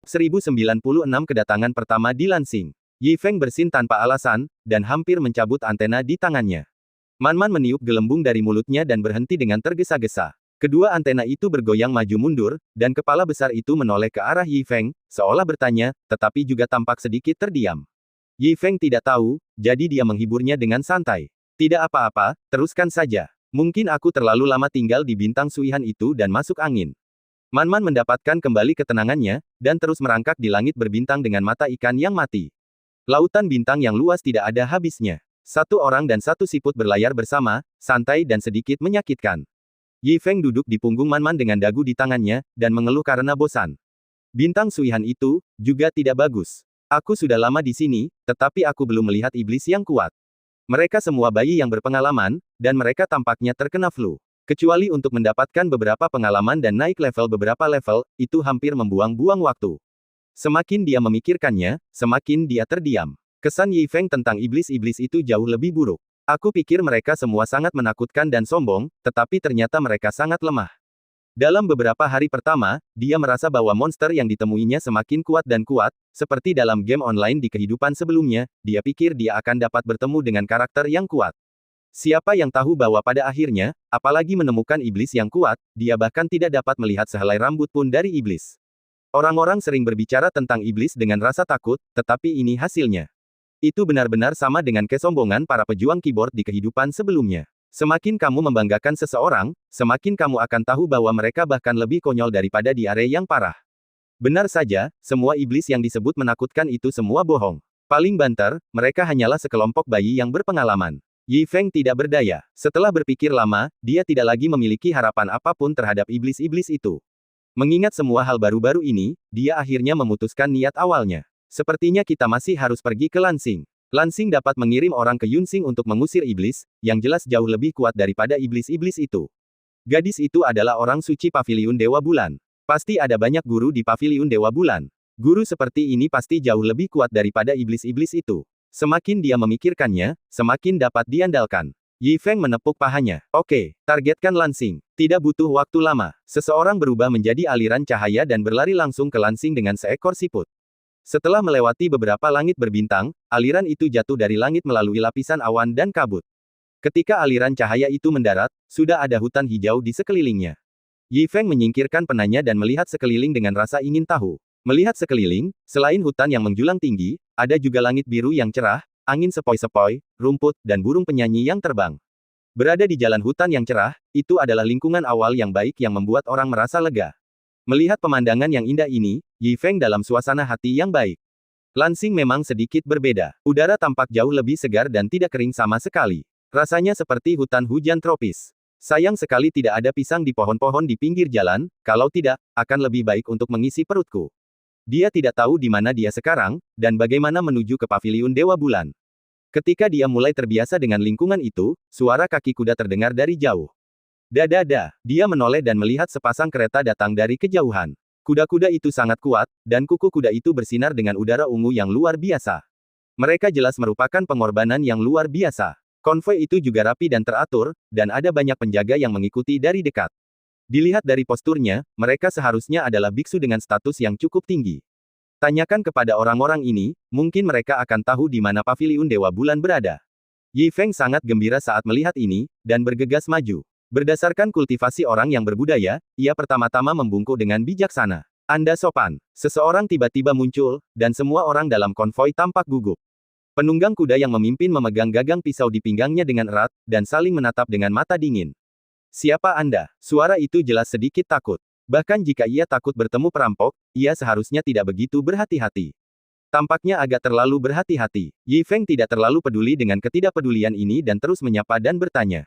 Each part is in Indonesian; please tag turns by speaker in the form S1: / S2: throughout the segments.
S1: 1096 Kedatangan pertama di Lansing. Yi Feng bersin tanpa alasan, dan hampir mencabut antena di tangannya. Man Man meniup gelembung dari mulutnya dan berhenti dengan tergesa-gesa. Kedua antena itu bergoyang maju mundur, dan kepala besar itu menoleh ke arah Yi Feng, seolah bertanya, tetapi juga tampak sedikit terdiam. Yi Feng tidak tahu, jadi dia menghiburnya dengan santai. Tidak apa-apa, teruskan saja. Mungkin aku terlalu lama tinggal di bintang suihan itu dan masuk angin. Man Man mendapatkan kembali ketenangannya, dan terus merangkak di langit berbintang dengan mata ikan yang mati. Lautan bintang yang luas tidak ada habisnya. Satu orang dan satu siput berlayar bersama, santai dan sedikit menyakitkan. Yi Feng duduk di punggung Man Man dengan dagu di tangannya, dan mengeluh karena bosan. Bintang suihan itu, juga tidak bagus. Aku sudah lama di sini, tetapi aku belum melihat iblis yang kuat. Mereka semua bayi yang berpengalaman, dan mereka tampaknya terkena flu. Kecuali untuk mendapatkan beberapa pengalaman dan naik level beberapa level, itu hampir membuang-buang waktu. Semakin dia memikirkannya, semakin dia terdiam. Kesan Yi Feng tentang iblis-iblis itu jauh lebih buruk. Aku pikir mereka semua sangat menakutkan dan sombong, tetapi ternyata mereka sangat lemah. Dalam beberapa hari pertama, dia merasa bahwa monster yang ditemuinya semakin kuat dan kuat, seperti dalam game online di kehidupan sebelumnya, dia pikir dia akan dapat bertemu dengan karakter yang kuat. Siapa yang tahu bahwa pada akhirnya, apalagi menemukan iblis yang kuat, dia bahkan tidak dapat melihat sehelai rambut pun dari iblis. Orang-orang sering berbicara tentang iblis dengan rasa takut, tetapi ini hasilnya. Itu benar-benar sama dengan kesombongan para pejuang keyboard di kehidupan sebelumnya. Semakin kamu membanggakan seseorang, semakin kamu akan tahu bahwa mereka bahkan lebih konyol daripada diare yang parah. Benar saja, semua iblis yang disebut menakutkan itu semua bohong. Paling banter, mereka hanyalah sekelompok bayi yang berpengalaman. Yi Feng tidak berdaya. Setelah berpikir lama, dia tidak lagi memiliki harapan apapun terhadap iblis-iblis itu. Mengingat semua hal baru-baru ini, dia akhirnya memutuskan niat awalnya. Sepertinya kita masih harus pergi ke Lansing. Lansing dapat mengirim orang ke Yunsing untuk mengusir iblis, yang jelas jauh lebih kuat daripada iblis-iblis itu. Gadis itu adalah orang suci Paviliun Dewa Bulan. Pasti ada banyak guru di Paviliun Dewa Bulan. Guru seperti ini pasti jauh lebih kuat daripada iblis-iblis itu. Semakin dia memikirkannya, semakin dapat diandalkan. Yi Feng menepuk pahanya. Oke, targetkan Lansing. Tidak butuh waktu lama. Seseorang berubah menjadi aliran cahaya dan berlari langsung ke Lansing dengan seekor siput. Setelah melewati beberapa langit berbintang, aliran itu jatuh dari langit melalui lapisan awan dan kabut. Ketika aliran cahaya itu mendarat, sudah ada hutan hijau di sekelilingnya. Yi Feng menyingkirkan penanya dan melihat sekeliling dengan rasa ingin tahu. Melihat sekeliling, selain hutan yang menjulang tinggi, ada juga langit biru yang cerah, angin sepoi-sepoi, rumput, dan burung penyanyi yang terbang. Berada di jalan hutan yang cerah, itu adalah lingkungan awal yang baik yang membuat orang merasa lega. Melihat pemandangan yang indah ini, Yi Feng dalam suasana hati yang baik. Lansing memang sedikit berbeda. Udara tampak jauh lebih segar dan tidak kering sama sekali. Rasanya seperti hutan hujan tropis. Sayang sekali tidak ada pisang di pohon-pohon di pinggir jalan, kalau tidak, akan lebih baik untuk mengisi perutku. Dia tidak tahu di mana dia sekarang, dan bagaimana menuju ke Paviliun Dewa Bulan. Ketika dia mulai terbiasa dengan lingkungan itu, suara kaki kuda terdengar dari jauh. Dadada, dia menoleh dan melihat sepasang kereta datang dari kejauhan. Kuda-kuda itu sangat kuat, dan kuku kuda itu bersinar dengan udara ungu yang luar biasa. Mereka jelas merupakan pengorbanan yang luar biasa. Konvoi itu juga rapi dan teratur, dan ada banyak penjaga yang mengikuti dari dekat. Dilihat dari posturnya, mereka seharusnya adalah biksu dengan status yang cukup tinggi. Tanyakan kepada orang-orang ini, mungkin mereka akan tahu di mana Paviliun Dewa Bulan berada. Yi Feng sangat gembira saat melihat ini, dan bergegas maju. Berdasarkan kultivasi orang yang berbudaya, ia pertama-tama membungkuk dengan bijaksana. Anda sopan. Seseorang tiba-tiba muncul, dan semua orang dalam konvoi tampak gugup. Penunggang kuda yang memimpin memegang gagang pisau di pinggangnya dengan erat, dan saling menatap dengan mata dingin. Siapa Anda? Suara itu jelas sedikit takut. Bahkan jika ia takut bertemu perampok, ia seharusnya tidak begitu berhati-hati. Tampaknya agak terlalu berhati-hati. Yi Feng tidak terlalu peduli dengan ketidakpedulian ini dan terus menyapa dan bertanya.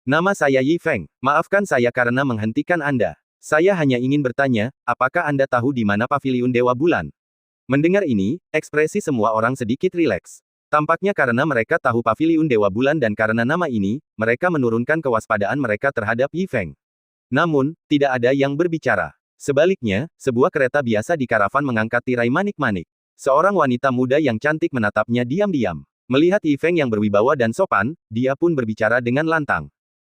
S1: Nama saya Yi Feng. Maafkan saya karena menghentikan Anda. Saya hanya ingin bertanya, apakah Anda tahu di mana Paviliun Dewa Bulan? Mendengar ini, ekspresi semua orang sedikit rileks. Tampaknya karena mereka tahu Paviliun Dewa Bulan dan karena nama ini, mereka menurunkan kewaspadaan mereka terhadap Yi Feng. Namun, tidak ada yang berbicara. Sebaliknya, sebuah kereta biasa di karavan mengangkat tirai manik-manik. Seorang wanita muda yang cantik menatapnya diam-diam. Melihat Yi Feng yang berwibawa dan sopan, dia pun berbicara dengan lantang.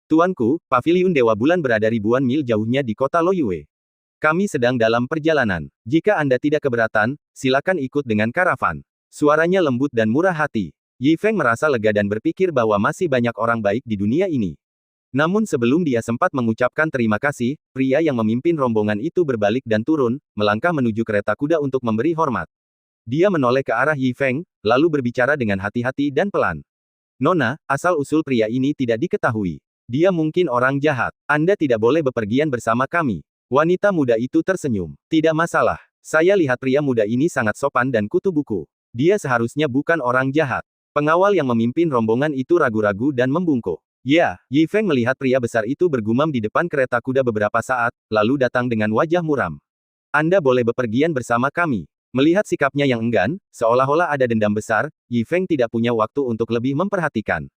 S1: Tuanku, Paviliun Dewa Bulan berada ribuan mil jauhnya di kota Loyue. Kami sedang dalam perjalanan. Jika Anda tidak keberatan, silakan ikut dengan karavan. Suaranya lembut dan murah hati. Yi Feng merasa lega dan berpikir bahwa masih banyak orang baik di dunia ini. Namun sebelum dia sempat mengucapkan terima kasih, pria yang memimpin rombongan itu berbalik dan turun, melangkah menuju kereta kuda untuk memberi hormat. Dia menoleh ke arah Yi Feng, lalu berbicara dengan hati-hati dan pelan. Nona, asal-usul pria ini tidak diketahui. Dia mungkin orang jahat. Anda tidak boleh bepergian bersama kami. Wanita muda itu tersenyum. Tidak masalah. Saya lihat pria muda ini sangat sopan dan kutu buku. Dia seharusnya bukan orang jahat. Pengawal yang memimpin rombongan itu ragu-ragu dan membungkuk. Ya, Yi Feng melihat pria besar itu bergumam di depan kereta kuda beberapa saat, lalu datang dengan wajah muram. Anda boleh bepergian bersama kami. Melihat sikapnya yang enggan, seolah-olah ada dendam besar, Yi Feng tidak punya waktu untuk lebih memperhatikan.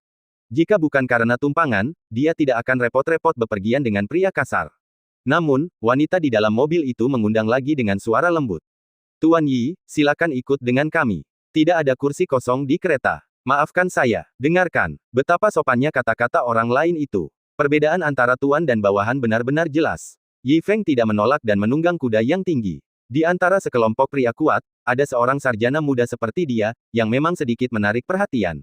S1: Jika bukan karena tumpangan, dia tidak akan repot-repot bepergian dengan pria kasar. Namun, wanita di dalam mobil itu mengundang lagi dengan suara lembut. Tuan Yi, silakan ikut dengan kami. Tidak ada kursi kosong di kereta. Maafkan saya, dengarkan. Betapa sopannya kata-kata orang lain itu. Perbedaan antara tuan dan bawahan benar-benar jelas. Yi Feng tidak menolak dan menunggang kuda yang tinggi. Di antara sekelompok pria kuat, ada seorang sarjana muda seperti dia, yang memang sedikit menarik perhatian.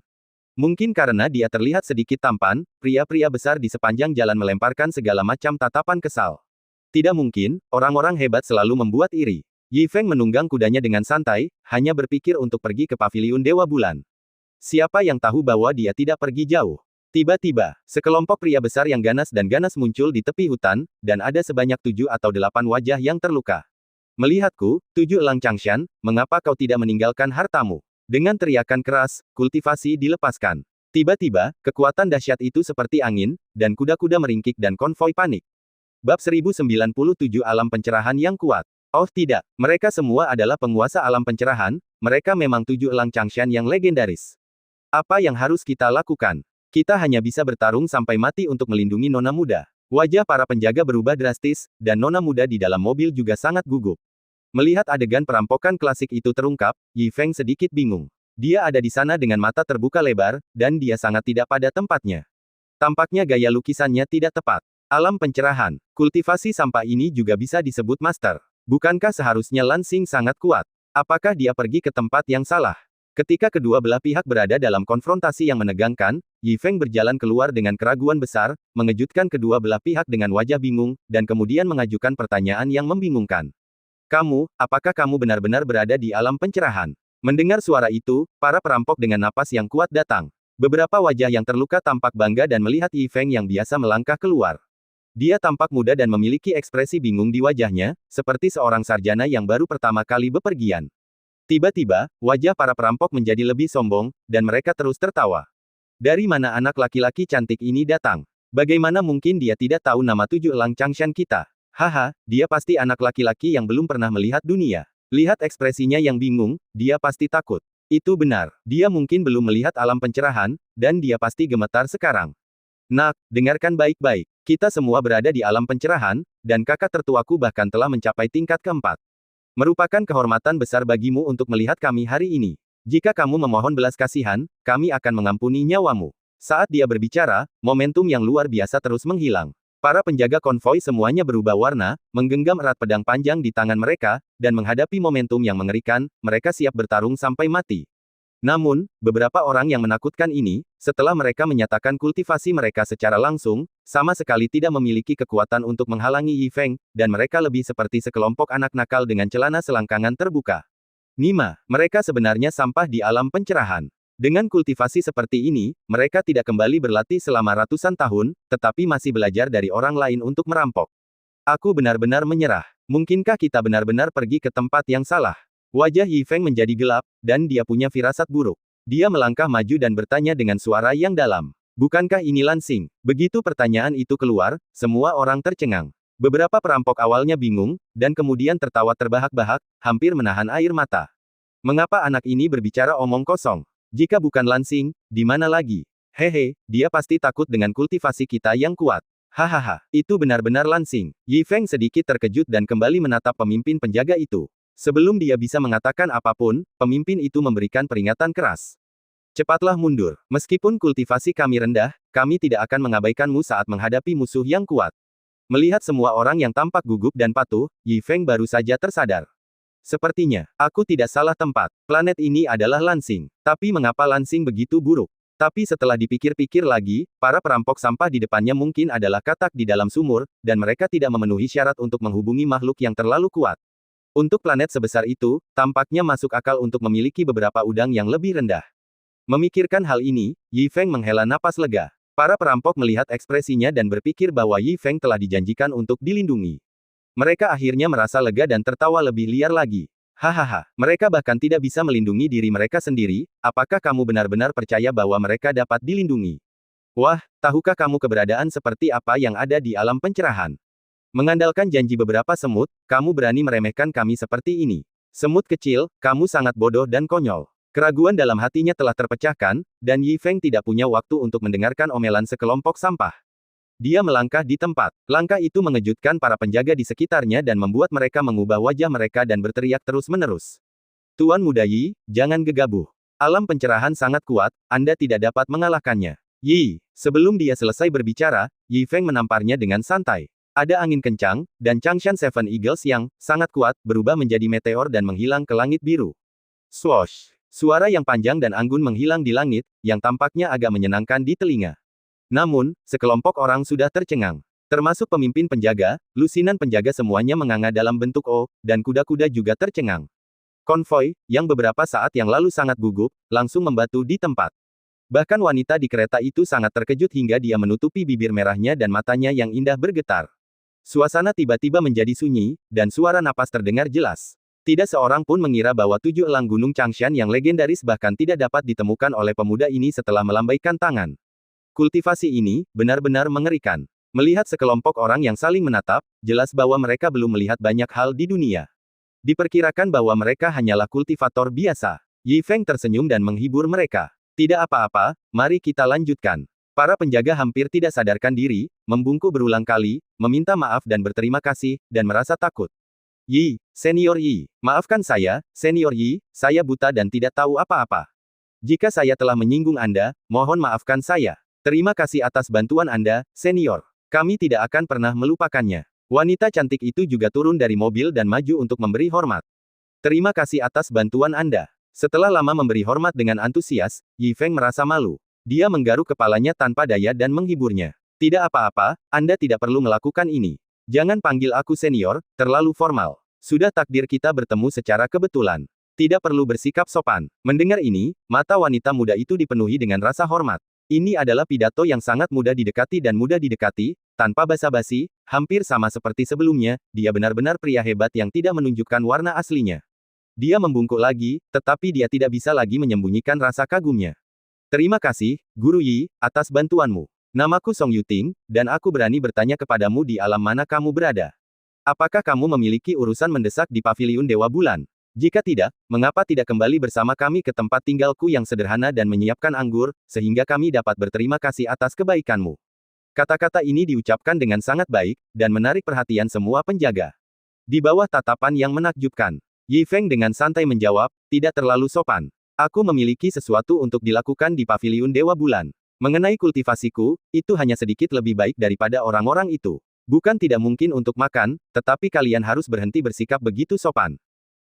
S1: Mungkin karena dia terlihat sedikit tampan, pria-pria besar di sepanjang jalan melemparkan segala macam tatapan kesal. Tidak mungkin, orang-orang hebat selalu membuat iri. Yi Feng menunggang kudanya dengan santai, hanya berpikir untuk pergi ke paviliun Dewa Bulan. Siapa yang tahu bahwa dia tidak pergi jauh? Tiba-tiba, sekelompok pria besar yang ganas dan ganas muncul di tepi hutan, dan ada sebanyak 7 atau 8 wajah yang terluka. Melihatku, 7 elang Changshan, mengapa kau tidak meninggalkan hartamu? Dengan teriakan keras, kultivasi dilepaskan. Tiba-tiba, kekuatan dahsyat itu seperti angin, dan kuda-kuda meringkik dan konvoi panik. Bab 1097 Alam Pencerahan yang Kuat. Oh tidak, mereka semua adalah penguasa alam pencerahan, mereka memang 7 elang Changshan yang legendaris. Apa yang harus kita lakukan? Kita hanya bisa bertarung sampai mati untuk melindungi nona muda. Wajah para penjaga berubah drastis, dan nona muda di dalam mobil juga sangat gugup. Melihat adegan perampokan klasik itu terungkap, Yi Feng sedikit bingung. Dia ada di sana dengan mata terbuka lebar, dan dia sangat tidak pada tempatnya. Tampaknya gaya lukisannya tidak tepat. Alam pencerahan, kultivasi sampah ini juga bisa disebut master. Bukankah seharusnya Lansing sangat kuat? Apakah dia pergi ke tempat yang salah? Ketika kedua belah pihak berada dalam konfrontasi yang menegangkan, Yi Feng berjalan keluar dengan keraguan besar, mengejutkan kedua belah pihak dengan wajah bingung, dan kemudian mengajukan pertanyaan yang membingungkan. Apakah kamu benar-benar berada di alam pencerahan? Mendengar suara itu, para perampok dengan napas yang kuat datang. Beberapa wajah yang terluka tampak bangga dan melihat Yi Feng yang biasa melangkah keluar. Dia tampak muda dan memiliki ekspresi bingung di wajahnya, seperti seorang sarjana yang baru pertama kali bepergian. Tiba-tiba, wajah para perampok menjadi lebih sombong, dan mereka terus tertawa. Dari mana anak laki-laki cantik ini datang? Bagaimana mungkin dia tidak tahu nama 7 elang Changshan kita? Haha, dia pasti anak laki-laki yang belum pernah melihat dunia. Lihat ekspresinya yang bingung, dia pasti takut. Itu benar, dia mungkin belum melihat alam pencerahan, dan dia pasti gemetar sekarang. Nak, dengarkan baik-baik. Kita semua berada di alam pencerahan, dan kakak tertuaku bahkan telah mencapai tingkat keempat. Merupakan kehormatan besar bagimu untuk melihat kami hari ini. Jika kamu memohon belas kasihan, kami akan mengampuni nyawamu. Saat dia berbicara, momentum yang luar biasa terus menghilang. Para penjaga konvoi semuanya berubah warna, menggenggam erat pedang panjang di tangan mereka, dan menghadapi momentum yang mengerikan, mereka siap bertarung sampai mati. Namun, beberapa orang yang menakutkan ini, setelah mereka menyatakan kultivasi mereka secara langsung, sama sekali tidak memiliki kekuatan untuk menghalangi Yi Feng, dan mereka lebih seperti sekelompok anak nakal dengan celana selangkangan terbuka. Nima, mereka sebenarnya sampah di alam pencerahan. Dengan kultivasi seperti ini, mereka tidak kembali berlatih selama ratusan tahun, tetapi masih belajar dari orang lain untuk merampok. Aku benar-benar menyerah. Mungkinkah kita benar-benar pergi ke tempat yang salah? Wajah Yi Feng menjadi gelap, dan dia punya firasat buruk. Dia melangkah maju dan bertanya dengan suara yang dalam. Bukankah ini Lansing? Begitu pertanyaan itu keluar, semua orang tercengang. Beberapa perampok awalnya bingung, dan kemudian tertawa terbahak-bahak, hampir menahan air mata. Mengapa anak ini berbicara omong kosong? Jika bukan Lansing, di mana lagi? Hehe, dia pasti takut dengan kultivasi kita yang kuat. Hahaha, itu benar-benar Lansing. Yi Feng sedikit terkejut dan kembali menatap pemimpin penjaga itu. Sebelum dia bisa mengatakan apapun, pemimpin itu memberikan peringatan keras. Cepatlah mundur. Meskipun kultivasi kami rendah, kami tidak akan mengabaikanmu saat menghadapi musuh yang kuat. Melihat semua orang yang tampak gugup dan patuh, Yi Feng baru saja tersadar. Sepertinya, aku tidak salah tempat. Planet ini adalah Lansing. Tapi mengapa Lansing begitu buruk? Tapi setelah dipikir-pikir lagi, para perampok sampah di depannya mungkin adalah katak di dalam sumur, dan mereka tidak memenuhi syarat untuk menghubungi makhluk yang terlalu kuat. Untuk planet sebesar itu, tampaknya masuk akal untuk memiliki beberapa udang yang lebih rendah. Memikirkan hal ini, Yi Feng menghela napas lega. Para perampok melihat ekspresinya dan berpikir bahwa Yi Feng telah dijanjikan untuk dilindungi. Mereka akhirnya merasa lega dan tertawa lebih liar lagi. Hahaha, mereka bahkan tidak bisa melindungi diri mereka sendiri, apakah kamu benar-benar percaya bahwa mereka dapat dilindungi? Wah, tahukah kamu keberadaan seperti apa yang ada di alam pencerahan? Mengandalkan janji beberapa semut, kamu berani meremehkan kami seperti ini. Semut kecil, kamu sangat bodoh dan konyol. Keraguan dalam hatinya telah terpecahkan, dan Yi Feng tidak punya waktu untuk mendengarkan omelan sekelompok sampah. Dia melangkah di tempat. Langkah itu mengejutkan para penjaga di sekitarnya dan membuat mereka mengubah wajah mereka dan berteriak terus-menerus. Tuan Muda Yi, jangan gegabah. Alam pencerahan sangat kuat, Anda tidak dapat mengalahkannya. Yi, sebelum dia selesai berbicara, Yi Feng menamparnya dengan santai. Ada angin kencang, dan Changshan Seven Eagles yang sangat kuat berubah menjadi meteor dan menghilang ke langit biru. Swoosh! Suara yang panjang dan anggun menghilang di langit, yang tampaknya agak menyenangkan di telinga. Namun, sekelompok orang sudah tercengang. Termasuk pemimpin penjaga, lusinan penjaga semuanya menganga dalam bentuk O, dan kuda-kuda juga tercengang. Konvoi, yang beberapa saat yang lalu sangat gugup, langsung membatu di tempat. Bahkan wanita di kereta itu sangat terkejut hingga dia menutupi bibir merahnya dan matanya yang indah bergetar. Suasana tiba-tiba menjadi sunyi, dan suara napas terdengar jelas. Tidak seorang pun mengira bahwa 7 elang gunung Changshan yang legendaris bahkan tidak dapat ditemukan oleh pemuda ini setelah melambaikan tangan. Kultivasi ini, benar-benar mengerikan. Melihat sekelompok orang yang saling menatap, jelas bahwa mereka belum melihat banyak hal di dunia. Diperkirakan bahwa mereka hanyalah kultivator biasa. Yi Feng tersenyum dan menghibur mereka. Tidak apa-apa, mari kita lanjutkan. Para penjaga hampir tidak sadarkan diri, membungkuk berulang kali, meminta maaf dan berterima kasih, dan merasa takut. Yi, Senior Yi, maafkan saya, Senior Yi, saya buta dan tidak tahu apa-apa. Jika saya telah menyinggung Anda, mohon maafkan saya. Terima kasih atas bantuan Anda, Senior. Kami tidak akan pernah melupakannya. Wanita cantik itu juga turun dari mobil dan maju untuk memberi hormat. Terima kasih atas bantuan Anda. Setelah lama memberi hormat dengan antusias, Yi Feng merasa malu. Dia menggaruk kepalanya tanpa daya dan menghiburnya. Tidak apa-apa, Anda tidak perlu melakukan ini. Jangan panggil aku Senior, terlalu formal. Sudah takdir kita bertemu secara kebetulan. Tidak perlu bersikap sopan. Mendengar ini, mata wanita muda itu dipenuhi dengan rasa hormat. Ini adalah pidato yang sangat mudah didekati dan mudah didekati, tanpa basa-basi, hampir sama seperti sebelumnya, dia benar-benar pria hebat yang tidak menunjukkan warna aslinya. Dia membungkuk lagi, tetapi dia tidak bisa lagi menyembunyikan rasa kagumnya. Terima kasih, Guru Yi, atas bantuanmu. Namaku Song Yuting, dan aku berani bertanya kepadamu di alam mana kamu berada. Apakah kamu memiliki urusan mendesak di Paviliun Dewa Bulan? Jika tidak, mengapa tidak kembali bersama kami ke tempat tinggalku yang sederhana dan menyiapkan anggur, sehingga kami dapat berterima kasih atas kebaikanmu. Kata-kata ini diucapkan dengan sangat baik, dan menarik perhatian semua penjaga. Di bawah tatapan yang menakjubkan, Yi Feng dengan santai menjawab, tidak terlalu sopan. Aku memiliki sesuatu untuk dilakukan di Paviliun Dewa Bulan. Mengenai kultivasiku, itu hanya sedikit lebih baik daripada orang-orang itu. Bukan tidak mungkin untuk makan, tetapi kalian harus berhenti bersikap begitu sopan.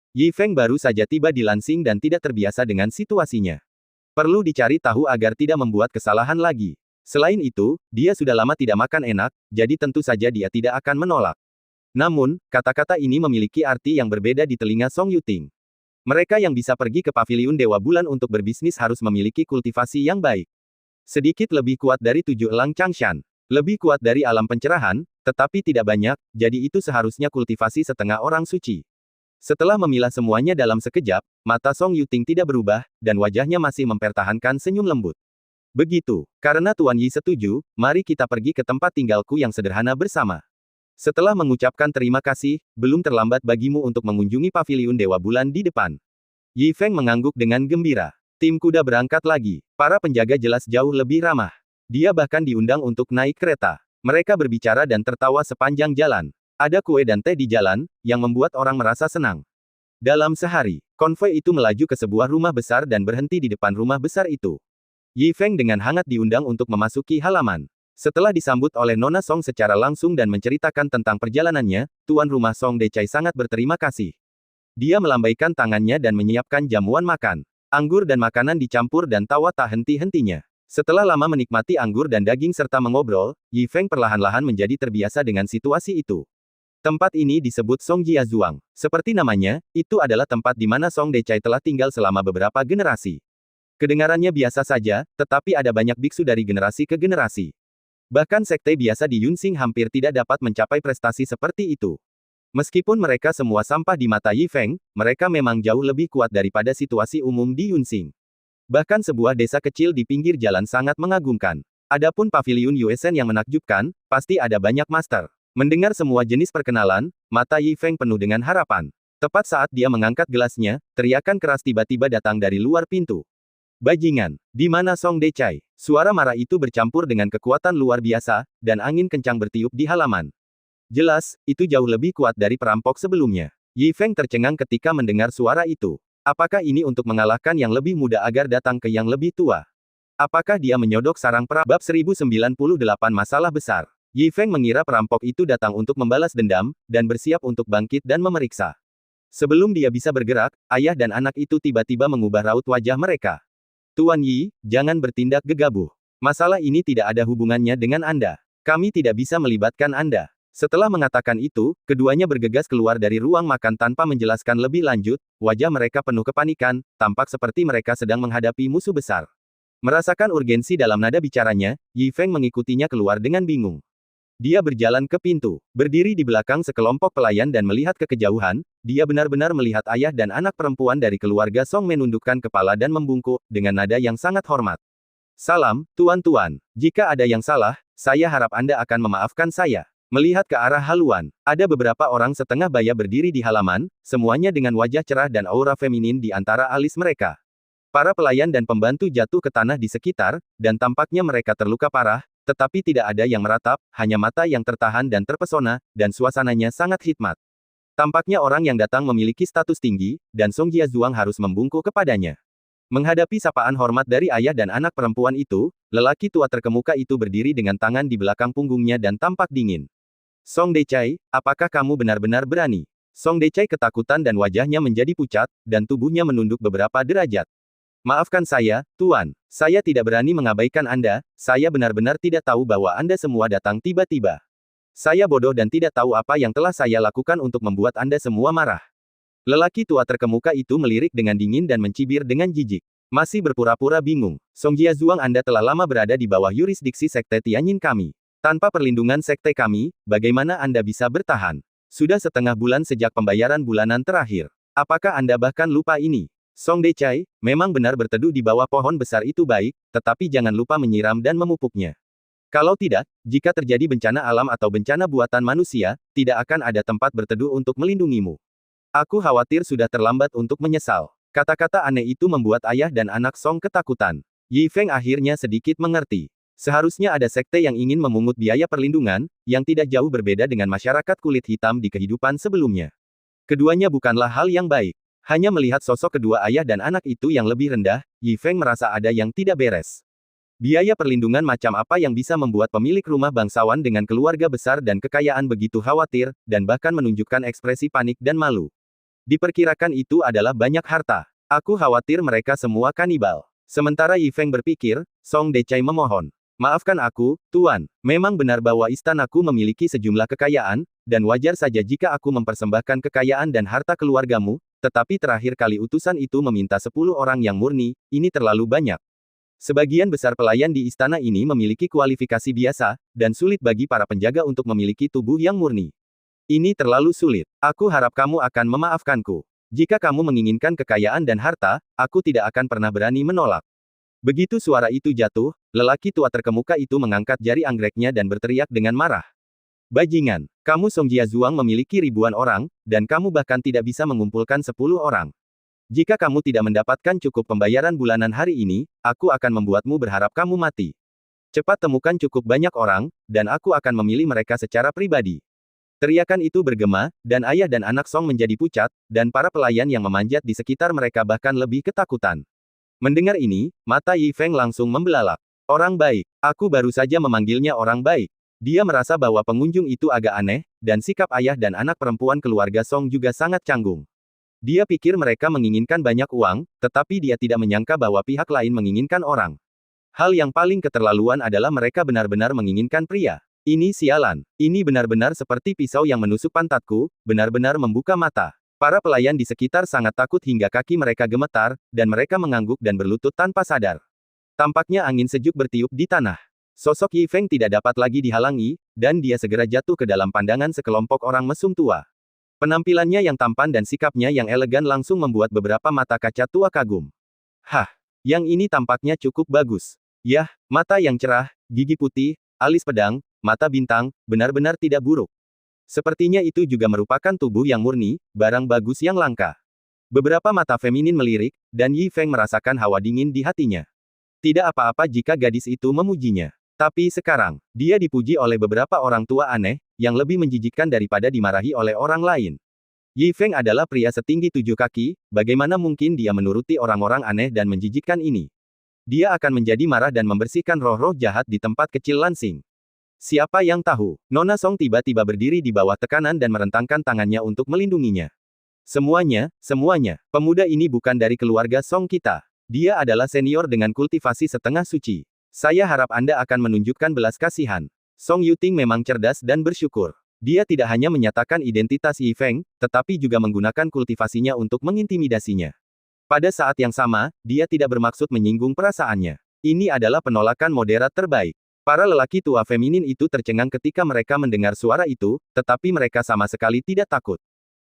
S1: Yi Feng baru saja tiba di Lansing dan tidak terbiasa dengan situasinya. Perlu dicari tahu agar tidak membuat kesalahan lagi. Selain itu, dia sudah lama tidak makan enak, jadi tentu saja dia tidak akan menolak. Namun, kata-kata ini memiliki arti yang berbeda di telinga Song Yuting. Mereka yang bisa pergi ke Paviliun Dewa Bulan untuk berbisnis harus memiliki kultivasi yang baik. Sedikit lebih kuat dari 7 elang Changshan. Lebih kuat dari alam pencerahan, tetapi tidak banyak, jadi itu seharusnya kultivasi setengah orang suci. Setelah memilah semuanya dalam sekejap, mata Song Yuting tidak berubah, dan wajahnya masih mempertahankan senyum lembut. Begitu, karena Tuan Yi setuju, mari kita pergi ke tempat tinggalku yang sederhana bersama. Setelah mengucapkan terima kasih, belum terlambat bagimu untuk mengunjungi Paviliun Dewa Bulan di depan. Yi Feng mengangguk dengan gembira. Tim kuda berangkat lagi. Para penjaga jelas jauh lebih ramah. Dia bahkan diundang untuk naik kereta. Mereka berbicara dan tertawa sepanjang jalan. Ada kue dan teh di jalan, yang membuat orang merasa senang. Dalam sehari, konvoi itu melaju ke sebuah rumah besar dan berhenti di depan rumah besar itu. Yi Feng dengan hangat diundang untuk memasuki halaman. Setelah disambut oleh Nona Song secara langsung dan menceritakan tentang perjalanannya, tuan rumah Song Decai sangat berterima kasih. Dia melambaikan tangannya dan menyiapkan jamuan makan. Anggur dan makanan dicampur dan tawa tak henti-hentinya. Setelah lama menikmati anggur dan daging serta mengobrol, Yi Feng perlahan-lahan menjadi terbiasa dengan situasi itu. Tempat ini disebut Songjia Zhuang. Seperti namanya, itu adalah tempat di mana Song Decai telah tinggal selama beberapa generasi. Kedengarannya biasa saja, tetapi ada banyak biksu dari generasi ke generasi. Bahkan sekte biasa di Yunxing hampir tidak dapat mencapai prestasi seperti itu. Meskipun mereka semua sampah di mata Yi Feng, mereka memang jauh lebih kuat daripada situasi umum di Yunxing. Bahkan sebuah desa kecil di pinggir jalan sangat mengagumkan. Adapun paviliun Yuesen yang menakjubkan, pasti ada banyak master. Mendengar semua jenis perkenalan, mata Yi Feng penuh dengan harapan. Tepat saat dia mengangkat gelasnya, teriakan keras tiba-tiba datang dari luar pintu. Bajingan, di mana Song Decai? Suara marah itu bercampur dengan kekuatan luar biasa, dan angin kencang bertiup di halaman. Jelas, itu jauh lebih kuat dari perampok sebelumnya. Yi Feng tercengang ketika mendengar suara itu. Apakah ini untuk mengalahkan yang lebih muda agar datang ke yang lebih tua? Apakah dia menyodok sarang perampok? Bab 1098 Masalah Besar. Yi Feng mengira perampok itu datang untuk membalas dendam, dan bersiap untuk bangkit dan memeriksa. Sebelum dia bisa bergerak, ayah dan anak itu tiba-tiba mengubah raut wajah mereka. Tuan Yi, jangan bertindak gegabah. Masalah ini tidak ada hubungannya dengan Anda. Kami tidak bisa melibatkan Anda. Setelah mengatakan itu, keduanya bergegas keluar dari ruang makan tanpa menjelaskan lebih lanjut, wajah mereka penuh kepanikan, tampak seperti mereka sedang menghadapi musuh besar. Merasakan urgensi dalam nada bicaranya, Yi Feng mengikutinya keluar dengan bingung. Dia berjalan ke pintu, berdiri di belakang sekelompok pelayan dan melihat ke kejauhan, dia benar-benar melihat ayah dan anak perempuan dari keluarga Song menundukkan kepala dan membungkuk, dengan nada yang sangat hormat. Salam, tuan-tuan. Jika ada yang salah, saya harap Anda akan memaafkan saya. Melihat ke arah haluan, ada beberapa orang setengah baya berdiri di halaman, semuanya dengan wajah cerah dan aura feminin di antara alis mereka. Para pelayan dan pembantu jatuh ke tanah di sekitar, dan tampaknya mereka terluka parah, tetapi tidak ada yang meratap, hanya mata yang tertahan dan terpesona, dan suasananya sangat hikmat. Tampaknya orang yang datang memiliki status tinggi, dan Songjia Zhuang harus membungkuk kepadanya. Menghadapi sapaan hormat dari ayah dan anak perempuan itu, lelaki tua terkemuka itu berdiri dengan tangan di belakang punggungnya dan tampak dingin. Song Decai, apakah kamu benar-benar berani? Song Decai ketakutan dan wajahnya menjadi pucat, dan tubuhnya menunduk beberapa derajat. Maafkan saya, Tuan. Saya tidak berani mengabaikan Anda, saya benar-benar tidak tahu bahwa Anda semua datang tiba-tiba. Saya bodoh dan tidak tahu apa yang telah saya lakukan untuk membuat Anda semua marah. Lelaki tua terkemuka itu melirik dengan dingin dan mencibir dengan jijik. Masih berpura-pura bingung. Songjia Zhuang, Anda telah lama berada di bawah yurisdiksi Sekte Tianyin kami. Tanpa perlindungan Sekte kami, bagaimana Anda bisa bertahan? Sudah setengah bulan sejak pembayaran bulanan terakhir. Apakah Anda bahkan lupa ini? Song Decai, memang benar berteduh di bawah pohon besar itu baik, tetapi jangan lupa menyiram dan memupuknya. Kalau tidak, jika terjadi bencana alam atau bencana buatan manusia, tidak akan ada tempat berteduh untuk melindungimu. Aku khawatir sudah terlambat untuk menyesal. Kata-kata aneh itu membuat ayah dan anak Song ketakutan. Yi Feng akhirnya sedikit mengerti. Seharusnya ada sekte yang ingin memungut biaya perlindungan, yang tidak jauh berbeda dengan masyarakat kulit hitam di kehidupan sebelumnya. Keduanya bukanlah hal yang baik. Hanya melihat sosok kedua ayah dan anak itu yang lebih rendah, Yi Feng merasa ada yang tidak beres. Biaya perlindungan macam apa yang bisa membuat pemilik rumah bangsawan dengan keluarga besar dan kekayaan begitu khawatir, dan bahkan menunjukkan ekspresi panik dan malu. Diperkirakan itu adalah banyak harta. Aku khawatir mereka semua kanibal. Sementara Yi Feng berpikir, Song Decai memohon. Maafkan aku, Tuan. Memang benar bahwa istanaku memiliki sejumlah kekayaan, dan wajar saja jika aku mempersembahkan kekayaan dan harta keluargamu, tetapi terakhir kali utusan itu meminta 10 orang yang murni, ini terlalu banyak. Sebagian besar pelayan di istana ini memiliki kualifikasi biasa, dan sulit bagi para penjaga untuk memiliki tubuh yang murni. Ini terlalu sulit. Aku harap kamu akan memaafkanku. Jika kamu menginginkan kekayaan dan harta, aku tidak akan pernah berani menolak. Begitu suara itu jatuh, lelaki tua terkemuka itu mengangkat jari anggreknya dan berteriak dengan marah. Bajingan, kamu Songjia Zhuang memiliki ribuan orang, dan kamu bahkan tidak bisa mengumpulkan 10 orang. Jika kamu tidak mendapatkan cukup pembayaran bulanan hari ini, aku akan membuatmu berharap kamu mati. Cepat temukan cukup banyak orang, dan aku akan memilih mereka secara pribadi. Teriakan itu bergema, dan ayah dan anak Song menjadi pucat, dan para pelayan yang memanjat di sekitar mereka bahkan lebih ketakutan. Mendengar ini, mata Yi Feng langsung membelalak. Orang baik. Aku baru saja memanggilnya orang baik. Dia merasa bahwa pengunjung itu agak aneh, dan sikap ayah dan anak perempuan keluarga Song juga sangat canggung. Dia pikir mereka menginginkan banyak uang, tetapi dia tidak menyangka bahwa pihak lain menginginkan orang. Hal yang paling keterlaluan adalah mereka benar-benar menginginkan pria. Ini sialan. Ini benar-benar seperti pisau yang menusuk pantatku, benar-benar membuka mata. Para pelayan di sekitar sangat takut hingga kaki mereka gemetar, dan mereka mengangguk dan berlutut tanpa sadar. Tampaknya angin sejuk bertiup di tanah. Sosok Yi Feng tidak dapat lagi dihalangi, dan dia segera jatuh ke dalam pandangan sekelompok orang mesum tua. Penampilannya yang tampan dan sikapnya yang elegan langsung membuat beberapa mata kaca tua kagum. Hah, yang ini tampaknya cukup bagus. Yah, mata yang cerah, gigi putih, alis pedang, mata bintang, benar-benar tidak buruk. Sepertinya itu juga merupakan tubuh yang murni, barang bagus yang langka. Beberapa mata feminin melirik, dan Yi Feng merasakan hawa dingin di hatinya. Tidak apa-apa jika gadis itu memujinya. Tapi sekarang, dia dipuji oleh beberapa orang tua aneh, yang lebih menjijikkan daripada dimarahi oleh orang lain. Yi Feng adalah pria setinggi 7 kaki, bagaimana mungkin dia menuruti orang-orang aneh dan menjijikkan ini? Dia akan menjadi marah dan membersihkan roh-roh jahat di tempat kecil Lansing. Siapa yang tahu? Nona Song tiba-tiba berdiri di bawah tekanan dan merentangkan tangannya untuk melindunginya. Semuanya, pemuda ini bukan dari keluarga Song kita. Dia adalah senior dengan kultivasi setengah suci. Saya harap Anda akan menunjukkan belas kasihan. Song Yuting memang cerdas dan bersyukur. Dia tidak hanya menyatakan identitas Yi Feng, tetapi juga menggunakan kultivasinya untuk mengintimidasinya. Pada saat yang sama, dia tidak bermaksud menyinggung perasaannya. Ini adalah penolakan moderat terbaik. Para lelaki tua feminin itu tercengang ketika mereka mendengar suara itu, tetapi mereka sama sekali tidak takut.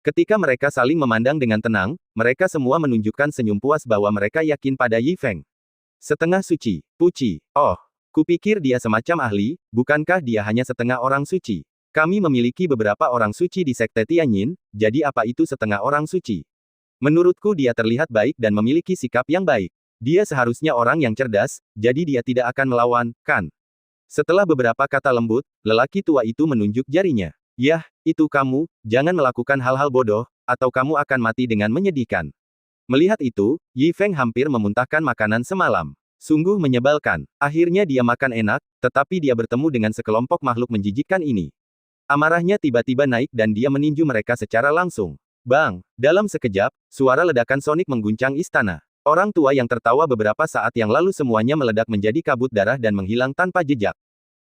S1: Ketika mereka saling memandang dengan tenang, mereka semua menunjukkan senyum puas bahwa mereka yakin pada Yi Feng. Setengah suci, Puci. Oh, kupikir dia semacam ahli, bukankah dia hanya setengah orang suci? Kami memiliki beberapa orang suci di Sekte Tianyin, jadi apa itu setengah orang suci? Menurutku dia terlihat baik dan memiliki sikap yang baik. Dia seharusnya orang yang cerdas, jadi dia tidak akan melawan, kan? Setelah beberapa kata lembut, lelaki tua itu menunjuk jarinya. Yah, itu kamu, jangan melakukan hal-hal bodoh, atau kamu akan mati dengan menyedihkan. Melihat itu, Yi Feng hampir memuntahkan makanan semalam. Sungguh menyebalkan. Akhirnya dia makan enak, tetapi dia bertemu dengan sekelompok makhluk menjijikkan ini. Amarahnya tiba-tiba naik dan dia meninju mereka secara langsung. Bang! Dalam sekejap, suara ledakan sonik mengguncang istana. Orang tua yang tertawa beberapa saat yang lalu semuanya meledak menjadi kabut darah dan menghilang tanpa jejak.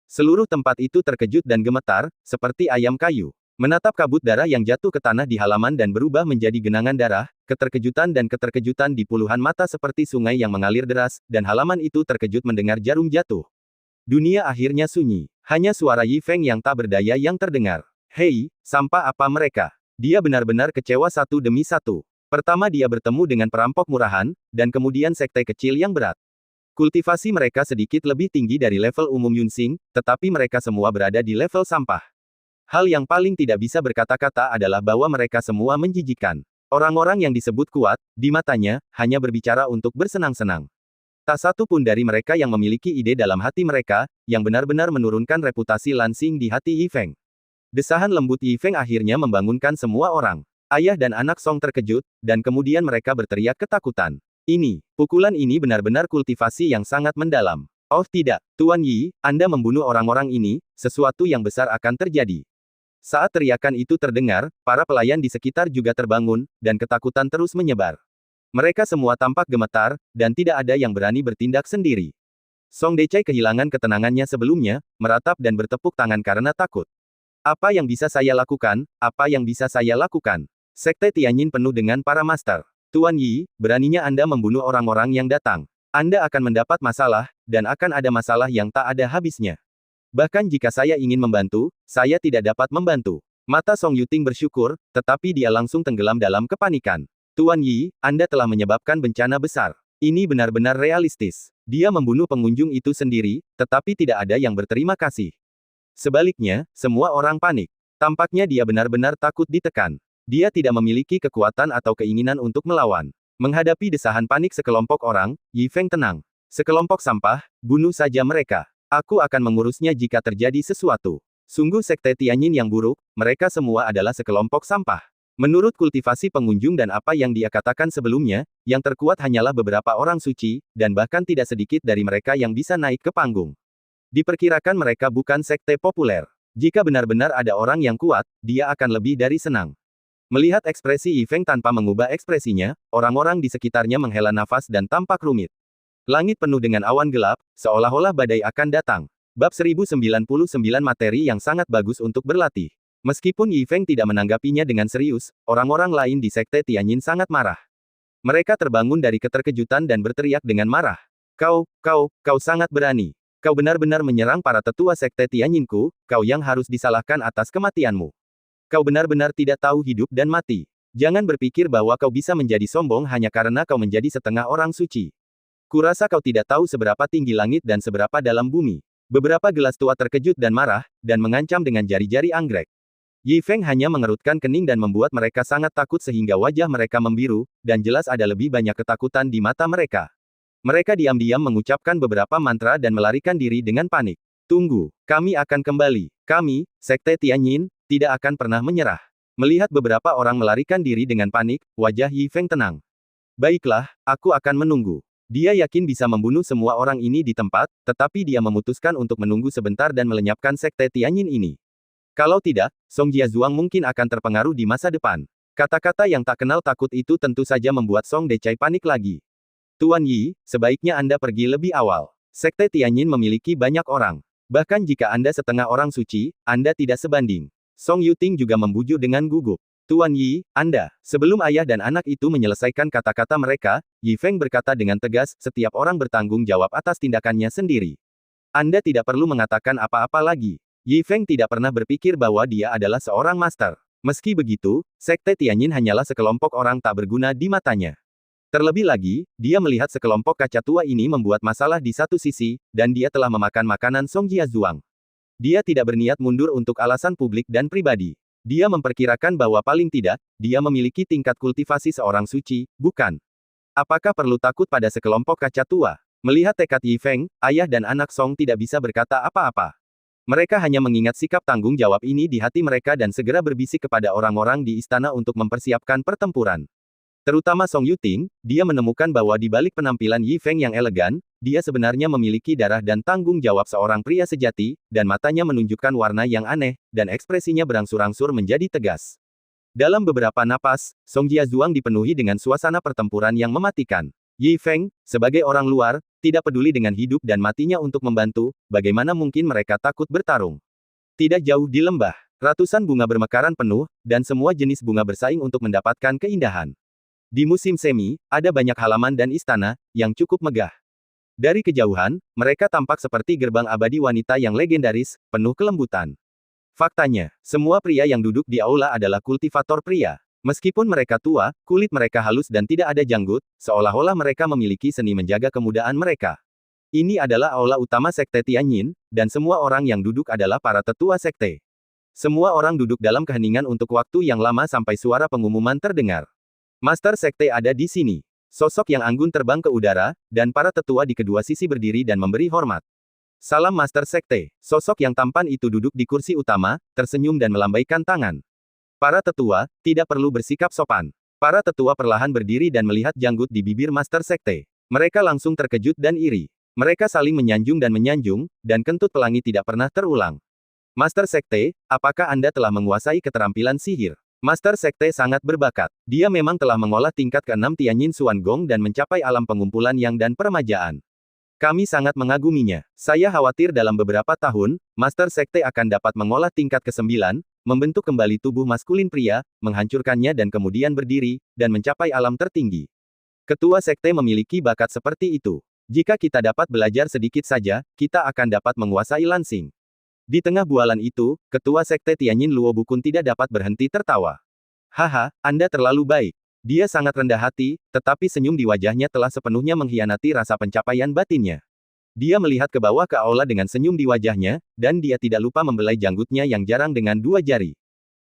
S1: Seluruh tempat itu terkejut dan gemetar, seperti ayam kayu. Menatap kabut darah yang jatuh ke tanah di halaman dan berubah menjadi genangan darah, keterkejutan di puluhan mata seperti sungai yang mengalir deras, dan halaman itu terkejut mendengar jarum jatuh. Dunia akhirnya sunyi. Hanya suara Yi Feng yang tak berdaya yang terdengar. Hei, sampah apa mereka? Dia benar-benar kecewa satu demi satu. Pertama dia bertemu dengan perampok murahan, dan kemudian sekte kecil yang berat. Kultivasi mereka sedikit lebih tinggi dari level umum Yunsing, tetapi mereka semua berada di level sampah. Hal yang paling tidak bisa berkata-kata adalah bahwa mereka semua menjijikkan. Orang-orang yang disebut kuat, di matanya, hanya berbicara untuk bersenang-senang. Tak satu pun dari mereka yang memiliki ide dalam hati mereka, yang benar-benar menurunkan reputasi Lansing di hati Yi Feng. Desahan lembut Yi Feng akhirnya membangunkan semua orang. Ayah dan anak Song terkejut, dan kemudian mereka berteriak ketakutan. Pukulan ini benar-benar kultivasi yang sangat mendalam. Oh tidak, Tuan Yi, Anda membunuh orang-orang ini, sesuatu yang besar akan terjadi. Saat teriakan itu terdengar, para pelayan di sekitar juga terbangun, dan ketakutan terus menyebar. Mereka semua tampak gemetar, dan tidak ada yang berani bertindak sendiri. Song Decai kehilangan ketenangannya sebelumnya, meratap dan bertepuk tangan karena takut. Apa yang bisa saya lakukan? Apa yang bisa saya lakukan? Sekte Tianyin penuh dengan para master. Tuan Yi, beraninya Anda membunuh orang-orang yang datang. Anda akan mendapat masalah, dan akan ada masalah yang tak ada habisnya. Bahkan jika saya ingin membantu, saya tidak dapat membantu. Mata Song Yuting bersyukur, tetapi dia langsung tenggelam dalam kepanikan. Tuan Yi, Anda telah menyebabkan bencana besar. Ini benar-benar realistis. Dia membunuh pengunjung itu sendiri, tetapi tidak ada yang berterima kasih. Sebaliknya, semua orang panik. Tampaknya dia benar-benar takut ditekan. Dia tidak memiliki kekuatan atau keinginan untuk melawan. Menghadapi desahan panik sekelompok orang, Yi Feng tenang. Sekelompok sampah, bunuh saja mereka. Aku akan mengurusnya jika terjadi sesuatu. Sungguh Sekte Tianyin yang buruk, mereka semua adalah sekelompok sampah. Menurut kultivasi pengunjung dan apa yang dia katakan sebelumnya, yang terkuat hanyalah beberapa orang suci, dan bahkan tidak sedikit dari mereka yang bisa naik ke panggung. Diperkirakan mereka bukan sekte populer. Jika benar-benar ada orang yang kuat, dia akan lebih dari senang. Melihat ekspresi Yi Feng tanpa mengubah ekspresinya, orang-orang di sekitarnya menghela nafas dan tampak rumit. Langit penuh dengan awan gelap, seolah-olah badai akan datang. Bab 1099 materi yang sangat bagus untuk berlatih. Meskipun Yi Feng tidak menanggapinya dengan serius, orang-orang lain di Sekte Tianyin sangat marah. Mereka terbangun dari keterkejutan dan berteriak dengan marah. Kau sangat berani. Kau benar-benar menyerang para tetua Sekte Tianyinku, kau yang harus disalahkan atas kematianmu. Kau benar-benar tidak tahu hidup dan mati. Jangan berpikir bahwa kau bisa menjadi sombong hanya karena kau menjadi setengah orang suci. Kurasa kau tidak tahu seberapa tinggi langit dan seberapa dalam bumi. Beberapa gelas tua terkejut dan marah, dan mengancam dengan jari-jari anggrek. Yi Feng hanya mengerutkan kening dan membuat mereka sangat takut sehingga wajah mereka membiru, dan jelas ada lebih banyak ketakutan di mata mereka. Mereka diam-diam mengucapkan beberapa mantra dan melarikan diri dengan panik. Tunggu, kami akan kembali. Kami, Sekte Tianyin, tidak akan pernah menyerah. Melihat beberapa orang melarikan diri dengan panik, wajah Yi Feng tenang. Baiklah, aku akan menunggu. Dia yakin bisa membunuh semua orang ini di tempat, tetapi dia memutuskan untuk menunggu sebentar dan melenyapkan Sekte Tianyin ini. Kalau tidak, Song Jiazuang mungkin akan terpengaruh di masa depan. Kata-kata yang tak kenal takut itu tentu saja membuat Song Decai panik lagi. Tuan Yi, sebaiknya Anda pergi lebih awal. Sekte Tianyin memiliki banyak orang. Bahkan jika Anda setengah orang suci, Anda tidak sebanding. Song Yuting juga membujuk dengan gugup. Tuan Yi, Anda. Sebelum ayah dan anak itu menyelesaikan kata-kata mereka, Yi Feng berkata dengan tegas, setiap orang bertanggung jawab atas tindakannya sendiri. Anda tidak perlu mengatakan apa-apa lagi. Yi Feng tidak pernah berpikir bahwa dia adalah seorang master. Meski begitu, Sekte Tianyin hanyalah sekelompok orang tak berguna di matanya. Terlebih lagi, dia melihat sekelompok kaca tua ini membuat masalah di satu sisi, dan dia telah memakan makanan Song Jiazuang. Dia tidak berniat mundur untuk alasan publik dan pribadi. Dia memperkirakan bahwa paling tidak, dia memiliki tingkat kultivasi seorang suci, bukan? Apakah perlu takut pada sekelompok kaca tua? Melihat tekad Yi Feng, ayah dan anak Song tidak bisa berkata apa-apa. Mereka hanya mengingat sikap tanggung jawab ini di hati mereka dan segera berbisik kepada orang-orang di istana untuk mempersiapkan pertempuran. Terutama Song Yuting, dia menemukan bahwa di balik penampilan Yi Feng yang elegan, dia sebenarnya memiliki darah dan tanggung jawab seorang pria sejati, dan matanya menunjukkan warna yang aneh, dan ekspresinya berangsur-angsur menjadi tegas. Dalam beberapa napas, Song Jiazuang dipenuhi dengan suasana pertempuran yang mematikan. Yi Feng, sebagai orang luar, tidak peduli dengan hidup dan matinya untuk membantu, bagaimana mungkin mereka takut bertarung. Tidak jauh di lembah, ratusan bunga bermekaran penuh, dan semua jenis bunga bersaing untuk mendapatkan keindahan. Di musim semi, ada banyak halaman dan istana, yang cukup megah. Dari kejauhan, mereka tampak seperti gerbang abadi wanita yang legendaris, penuh kelembutan. Faktanya, semua pria yang duduk di aula adalah kultivator pria. Meskipun mereka tua, kulit mereka halus dan tidak ada janggut, seolah-olah mereka memiliki seni menjaga kemudaan mereka. Ini adalah aula utama Sekte Tianyin, dan semua orang yang duduk adalah para tetua sekte. Semua orang duduk dalam keheningan untuk waktu yang lama sampai suara pengumuman terdengar. Master Sekte ada di sini. Sosok yang anggun terbang ke udara, dan para tetua di kedua sisi berdiri dan memberi hormat. Salam Master Sekte. Sosok yang tampan itu duduk di kursi utama, tersenyum dan melambaikan tangan. Para tetua, tidak perlu bersikap sopan. Para tetua perlahan berdiri dan melihat janggut di bibir Master Sekte. Mereka langsung terkejut dan iri. Mereka saling menyanjung, dan kentut pelangi tidak pernah terulang. Master Sekte, apakah Anda telah menguasai keterampilan sihir? Master Sekte sangat berbakat. Dia memang telah mengolah tingkat ke-6 Tianyin Xuan Gong dan mencapai alam pengumpulan yang dan permajaan. Kami sangat mengaguminya. Saya khawatir dalam beberapa tahun, Master Sekte akan dapat mengolah tingkat ke-9, membentuk kembali tubuh maskulin pria, menghancurkannya dan kemudian berdiri, dan mencapai alam tertinggi. Ketua sekte memiliki bakat seperti itu. Jika kita dapat belajar sedikit saja, kita akan dapat menguasai Lansing. Di tengah bualan itu, Ketua Sekte Tianyin Luo Bukun tidak dapat berhenti tertawa. Haha, Anda terlalu baik. Dia sangat rendah hati, tetapi senyum di wajahnya telah sepenuhnya mengkhianati rasa pencapaian batinnya. Dia melihat ke bawah ke aula dengan senyum di wajahnya, dan dia tidak lupa membelai janggutnya yang jarang dengan 2 jari.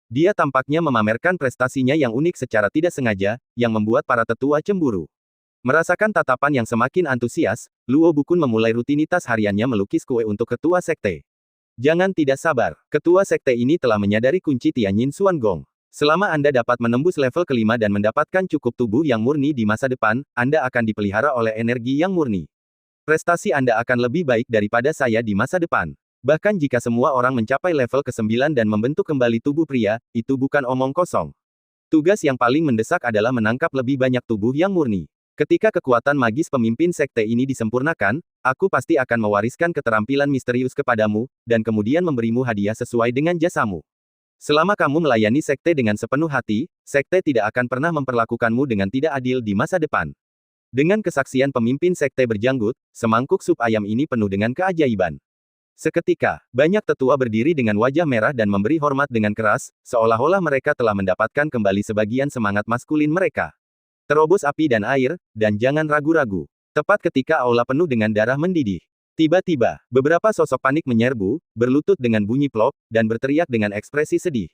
S1: Dia tampaknya memamerkan prestasinya yang unik secara tidak sengaja, yang membuat para tetua cemburu. Merasakan tatapan yang semakin antusias, Luo Bukun memulai rutinitas hariannya melukis kue untuk ketua sekte. Jangan tidak sabar, ketua sekte ini telah menyadari kunci Tianyin Xuan Gong. Selama Anda dapat menembus level kelima dan mendapatkan cukup tubuh yang murni di masa depan, Anda akan dipelihara oleh energi yang murni. Prestasi Anda akan lebih baik daripada saya di masa depan. Bahkan jika semua orang mencapai level ke-9 dan membentuk kembali tubuh pria, itu bukan omong kosong. Tugas yang paling mendesak adalah menangkap lebih banyak tubuh yang murni. Ketika kekuatan magis pemimpin sekte ini disempurnakan, aku pasti akan mewariskan keterampilan misterius kepadamu, dan kemudian memberimu hadiah sesuai dengan jasamu. Selama kamu melayani sekte dengan sepenuh hati, sekte tidak akan pernah memperlakukanmu dengan tidak adil di masa depan. Dengan kesaksian pemimpin sekte berjanggut, semangkuk sup ayam ini penuh dengan keajaiban. Seketika, banyak tetua berdiri dengan wajah merah dan memberi hormat dengan keras, seolah-olah mereka telah mendapatkan kembali sebagian semangat maskulin mereka. Terobos api dan air, dan jangan ragu-ragu. Tepat ketika aula penuh dengan darah mendidih. Tiba-tiba, beberapa sosok panik menyerbu, berlutut dengan bunyi plop, dan berteriak dengan ekspresi sedih.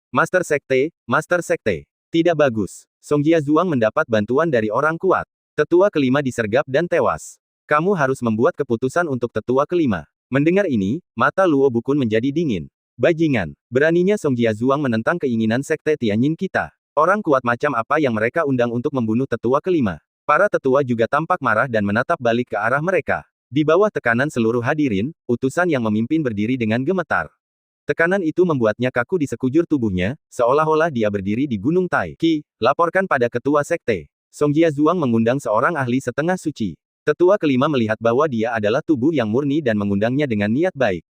S1: Master Sekte, Master Sekte. Tidak bagus. Song Jiazuang mendapat bantuan dari orang kuat. Tetua kelima disergap dan tewas. Kamu harus membuat keputusan untuk tetua kelima. Mendengar ini, mata Luo Bukun menjadi dingin. Bajingan. Beraninya Song Jiazuang menentang keinginan Sekte Tianyin kita. Orang kuat macam apa yang mereka undang untuk membunuh tetua kelima? Para tetua juga tampak marah dan menatap balik ke arah mereka. Di bawah tekanan seluruh hadirin, utusan yang memimpin berdiri dengan gemetar. Tekanan itu membuatnya kaku di sekujur tubuhnya, seolah-olah dia berdiri di Gunung Tai. Ki, laporkan pada ketua sekte. Song Jiazuang mengundang seorang ahli setengah suci. Tetua kelima melihat bahwa dia adalah tubuh yang murni dan mengundangnya dengan niat baik.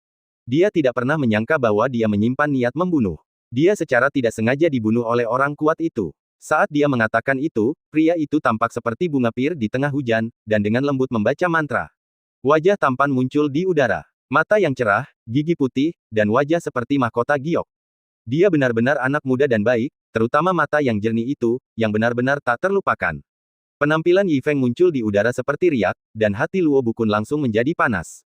S1: Dia tidak pernah menyangka bahwa dia menyimpan niat membunuh. Dia secara tidak sengaja dibunuh oleh orang kuat itu. Saat dia mengatakan itu, pria itu tampak seperti bunga pir di tengah hujan, dan dengan lembut membaca mantra. Wajah tampan muncul di udara. Mata yang cerah, gigi putih, dan wajah seperti mahkota giok. Dia benar-benar anak muda dan baik, terutama mata yang jernih itu, yang benar-benar tak terlupakan. Penampilan Yi Feng muncul di udara seperti riak, dan hati Luo Bukun langsung menjadi panas.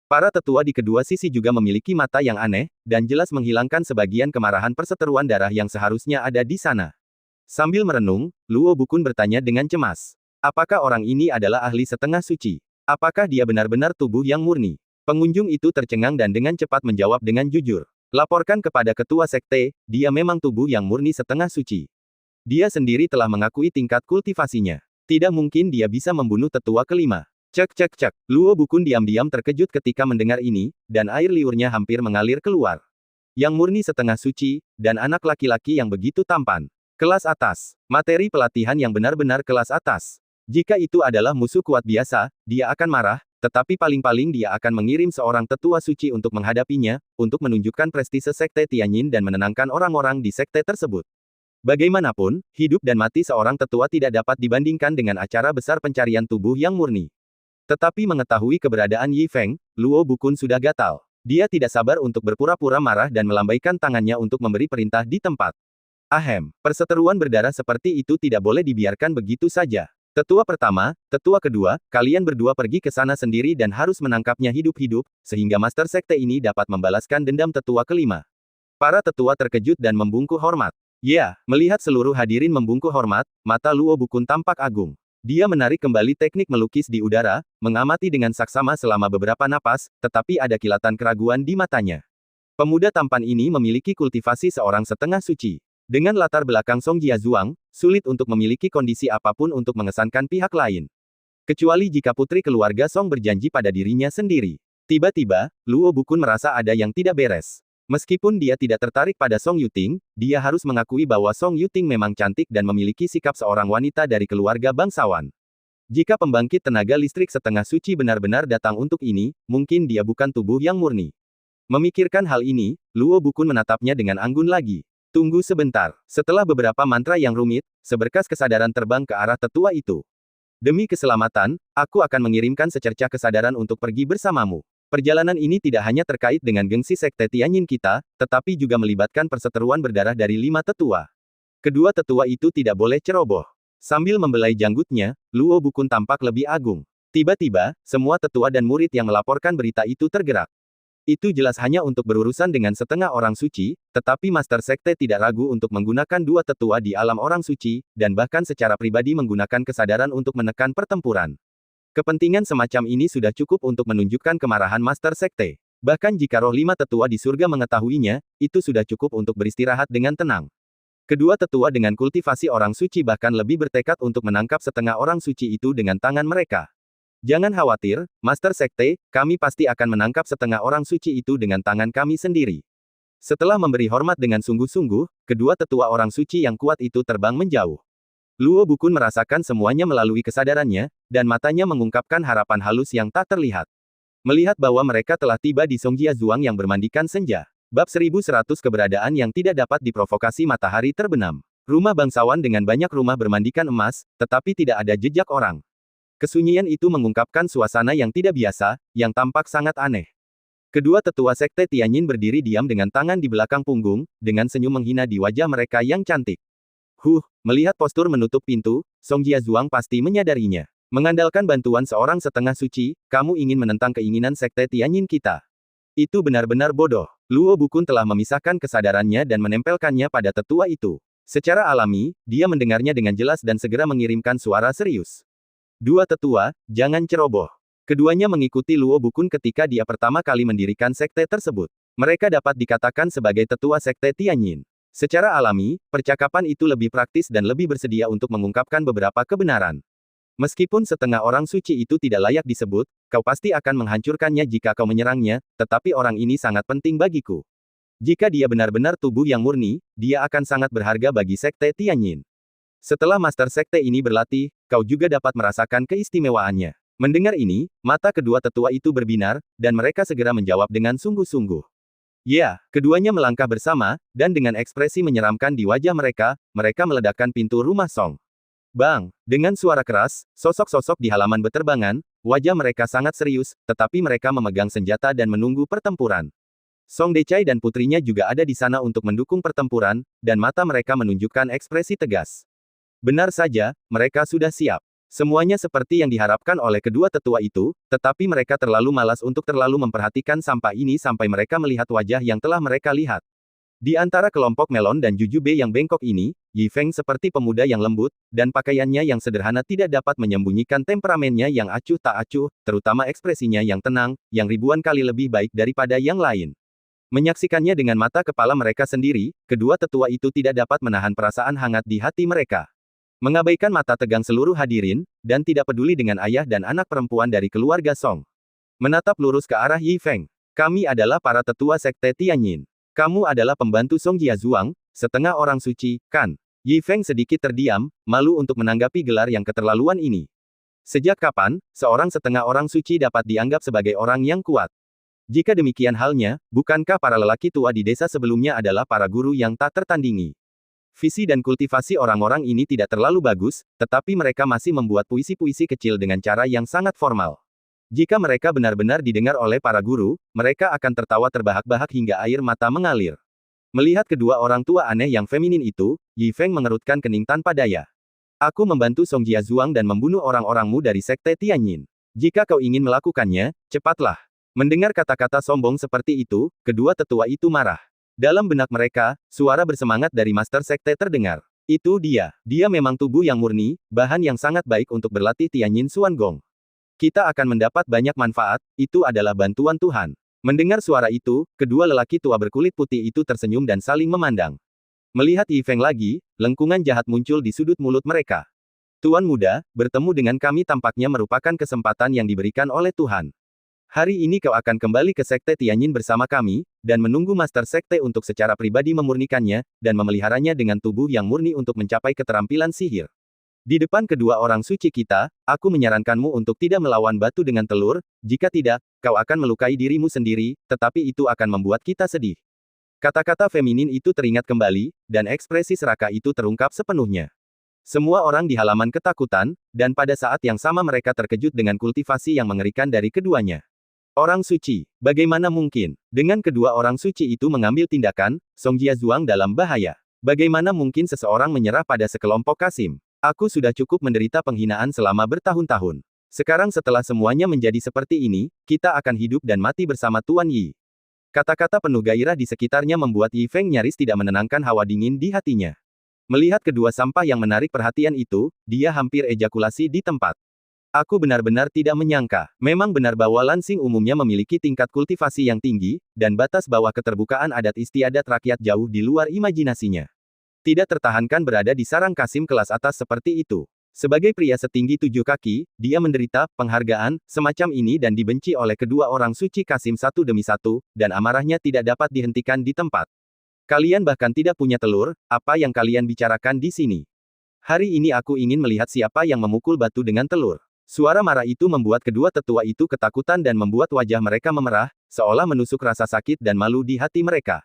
S1: Para tetua di kedua sisi juga memiliki mata yang aneh, dan jelas menghilangkan sebagian kemarahan perseteruan darah yang seharusnya ada di sana. Sambil merenung, Luo Bukun bertanya dengan cemas. Apakah orang ini adalah ahli setengah suci? Apakah dia benar-benar tubuh yang murni? Pengunjung itu tercengang dan dengan cepat menjawab dengan jujur. Laporkan kepada ketua sekte, dia memang tubuh yang murni setengah suci. Dia sendiri telah mengakui tingkat kultivasinya. Tidak mungkin dia bisa membunuh tetua kelima. Cek cek cek. Luo Bukun diam-diam terkejut ketika mendengar ini, dan air liurnya hampir mengalir keluar. Yang murni setengah suci, dan anak laki-laki yang begitu tampan. Kelas atas. Materi pelatihan yang benar-benar kelas atas. Jika itu adalah musuh kuat biasa, dia akan marah, tetapi paling-paling dia akan mengirim seorang tetua suci untuk menghadapinya, untuk menunjukkan prestise sekte Tianyin dan menenangkan orang-orang di sekte tersebut. Bagaimanapun, hidup dan mati seorang tetua tidak dapat dibandingkan dengan acara besar pencarian tubuh yang murni. Tetapi mengetahui keberadaan Yi Feng, Luo Bukun sudah gatal. Dia tidak sabar untuk berpura-pura marah dan melambaikan tangannya untuk memberi perintah di tempat. Ahem, perseteruan berdarah seperti itu tidak boleh dibiarkan begitu saja. Tetua pertama, tetua kedua, kalian berdua pergi ke sana sendiri dan harus menangkapnya hidup-hidup, sehingga master sekte ini dapat membalaskan dendam tetua kelima. Para tetua terkejut dan membungkuk hormat. Ya, melihat seluruh hadirin membungkuk hormat, mata Luo Bukun tampak agung. Dia menarik kembali teknik melukis di udara, mengamati dengan saksama selama beberapa napas, tetapi ada kilatan keraguan di matanya. Pemuda tampan ini memiliki kultivasi seorang setengah suci. Dengan latar belakang Song Jiazuang, sulit untuk memiliki kondisi apapun untuk mengesankan pihak lain. Kecuali jika putri keluarga Song berjanji pada dirinya sendiri. Tiba-tiba, Luo Bukun merasa ada yang tidak beres. Meskipun dia tidak tertarik pada Song Yuting, dia harus mengakui bahwa Song Yuting memang cantik dan memiliki sikap seorang wanita dari keluarga bangsawan. Jika pembangkit tenaga listrik setengah suci benar-benar datang untuk ini, mungkin dia bukan tubuh yang murni. Memikirkan hal ini, Luo Bukun menatapnya dengan anggun lagi. Tunggu sebentar. Setelah beberapa mantra yang rumit, seberkas kesadaran terbang ke arah tetua itu. Demi keselamatan, aku akan mengirimkan secercah kesadaran untuk pergi bersamamu. Perjalanan ini tidak hanya terkait dengan gengsi sekte Tianyin kita, tetapi juga melibatkan perseteruan berdarah dari 5 tetua. Kedua tetua itu tidak boleh ceroboh. Sambil membelai janggutnya, Luo Bukun tampak lebih agung. Tiba-tiba, semua tetua dan murid yang melaporkan berita itu tergerak. Itu jelas hanya untuk berurusan dengan setengah orang suci, tetapi Master Sekte tidak ragu untuk menggunakan 2 tetua di alam orang suci, dan bahkan secara pribadi menggunakan kesadaran untuk menekan pertempuran. Kepentingan semacam ini sudah cukup untuk menunjukkan kemarahan Master Sekte. Bahkan jika roh 5 tetua di surga mengetahuinya, itu sudah cukup untuk beristirahat dengan tenang. Kedua tetua dengan kultivasi orang suci bahkan lebih bertekad untuk menangkap setengah orang suci itu dengan tangan mereka. Jangan khawatir, Master Sekte, kami pasti akan menangkap setengah orang suci itu dengan tangan kami sendiri. Setelah memberi hormat dengan sungguh-sungguh, kedua tetua orang suci yang kuat itu terbang menjauh. Luo Bukun merasakan semuanya melalui kesadarannya, dan matanya mengungkapkan harapan halus yang tak terlihat. Melihat bahwa mereka telah tiba di Songjia Zhuang yang bermandikan senja. Bab 1100 keberadaan yang tidak dapat diprovokasi matahari terbenam. Rumah bangsawan dengan banyak rumah bermandikan emas, tetapi tidak ada jejak orang. Kesunyian itu mengungkapkan suasana yang tidak biasa, yang tampak sangat aneh. Kedua tetua sekte Tianyin berdiri diam dengan tangan di belakang punggung, dengan senyum menghina di wajah mereka yang cantik. Melihat postur menutup pintu, Songjia Zhuang pasti menyadarinya. Mengandalkan bantuan seorang setengah suci, kamu ingin menentang keinginan sekte Tianyin kita. Itu benar-benar bodoh. Luo Bukun telah memisahkan kesadarannya dan menempelkannya pada tetua itu. Secara alami, dia mendengarnya dengan jelas dan segera mengirimkan suara serius. Dua tetua, jangan ceroboh. Keduanya mengikuti Luo Bukun ketika dia pertama kali mendirikan sekte tersebut. Mereka dapat dikatakan sebagai tetua sekte Tianyin. Secara alami, percakapan itu lebih praktis dan lebih bersedia untuk mengungkapkan beberapa kebenaran. Meskipun setengah orang suci itu tidak layak disebut, kau pasti akan menghancurkannya jika kau menyerangnya, tetapi orang ini sangat penting bagiku. Jika dia benar-benar tubuh yang murni, dia akan sangat berharga bagi sekte Tianyin. Setelah Master Sekte ini berlatih, kau juga dapat merasakan keistimewaannya. Mendengar ini, mata kedua tetua itu berbinar, dan mereka segera menjawab dengan sungguh-sungguh. Ya, keduanya melangkah bersama, dan dengan ekspresi menyeramkan di wajah mereka, mereka meledakkan pintu rumah Song. Bang! Dengan suara keras, sosok-sosok di halaman beterbangan, wajah mereka sangat serius, tetapi mereka memegang senjata dan menunggu pertempuran. Song Decai dan putrinya juga ada di sana untuk mendukung pertempuran, dan mata mereka menunjukkan ekspresi tegas. Benar saja, mereka sudah siap. Semuanya seperti yang diharapkan oleh kedua tetua itu, tetapi mereka terlalu malas untuk terlalu memperhatikan sampah ini sampai mereka melihat wajah yang telah mereka lihat. Di antara kelompok Melon dan Jujube yang bengkok ini, Yi Feng seperti pemuda yang lembut, dan pakaiannya yang sederhana tidak dapat menyembunyikan temperamennya yang acuh tak acuh, terutama ekspresinya yang tenang, yang ribuan kali lebih baik daripada yang lain. Menyaksikannya dengan mata kepala mereka sendiri, kedua tetua itu tidak dapat menahan perasaan hangat di hati mereka. Mengabaikan mata tegang seluruh hadirin, dan tidak peduli dengan ayah dan anak perempuan dari keluarga Song. Menatap lurus ke arah Yi Feng. Kami adalah para tetua sekte Tianyin. Kamu adalah pembantu Songjia Zhuang, setengah orang suci, kan? Yi Feng sedikit terdiam, malu untuk menanggapi gelar yang keterlaluan ini. Sejak kapan, seorang setengah orang suci dapat dianggap sebagai orang yang kuat? Jika demikian halnya, bukankah para lelaki tua di desa sebelumnya adalah para guru yang tak tertandingi? Visi dan kultivasi orang-orang ini tidak terlalu bagus, tetapi mereka masih membuat puisi-puisi kecil dengan cara yang sangat formal. Jika mereka benar-benar didengar oleh para guru, mereka akan tertawa terbahak-bahak hingga air mata mengalir. Melihat kedua orang tua aneh yang feminin itu, Yi Feng mengerutkan kening tanpa daya. Aku membantu Songjia Zhuang dan membunuh orang-orangmu dari sekte Tianyin. Jika kau ingin melakukannya, cepatlah. Mendengar kata-kata sombong seperti itu, kedua tetua itu marah. Dalam benak mereka, suara bersemangat dari Master Sekte terdengar. Itu dia. Dia memang tubuh yang murni, bahan yang sangat baik untuk berlatih Tianyin Xuan Gong. Kita akan mendapat banyak manfaat, itu adalah bantuan Tuhan. Mendengar suara itu, kedua lelaki tua berkulit putih itu tersenyum dan saling memandang. Melihat Yi Feng lagi, lengkungan jahat muncul di sudut mulut mereka. Tuan muda, bertemu dengan kami tampaknya merupakan kesempatan yang diberikan oleh Tuhan. Hari ini kau akan kembali ke Sekte Tianyin bersama kami, dan menunggu Master Sekte untuk secara pribadi memurnikannya, dan memeliharanya dengan tubuh yang murni untuk mencapai keterampilan sihir. Di depan kedua orang suci kita, aku menyarankanmu untuk tidak melawan batu dengan telur, jika tidak, kau akan melukai dirimu sendiri, tetapi itu akan membuat kita sedih. Kata-kata feminin itu teringat kembali, dan ekspresi serakah itu terungkap sepenuhnya. Semua orang di halaman ketakutan, dan pada saat yang sama mereka terkejut dengan kultivasi yang mengerikan dari keduanya. Orang suci, bagaimana mungkin? Dengan kedua orang suci itu mengambil tindakan, Songjia Zhuang dalam bahaya. Bagaimana mungkin seseorang menyerah pada sekelompok kasim? Aku sudah cukup menderita penghinaan selama bertahun-tahun. Sekarang setelah semuanya menjadi seperti ini, kita akan hidup dan mati bersama Tuan Yi. Kata-kata penuh gairah di sekitarnya membuat Yi Feng nyaris tidak menenangkan hawa dingin di hatinya. Melihat kedua sampah yang menarik perhatian itu, dia hampir ejakulasi di tempat. Aku benar-benar tidak menyangka. Memang benar bahwa Lansing umumnya memiliki tingkat kultivasi yang tinggi, dan batas bawah keterbukaan adat istiadat rakyat jauh di luar imajinasinya. Tidak tertahankan berada di sarang Kasim kelas atas seperti itu. Sebagai pria setinggi 7 kaki, dia menderita penghargaan semacam ini dan dibenci oleh kedua orang suci Kasim satu demi satu, dan amarahnya tidak dapat dihentikan di tempat. Kalian bahkan tidak punya telur, apa yang kalian bicarakan di sini? Hari ini aku ingin melihat siapa yang memukul batu dengan telur. Suara marah itu membuat kedua tetua itu ketakutan dan membuat wajah mereka memerah, seolah menusuk rasa sakit dan malu di hati mereka.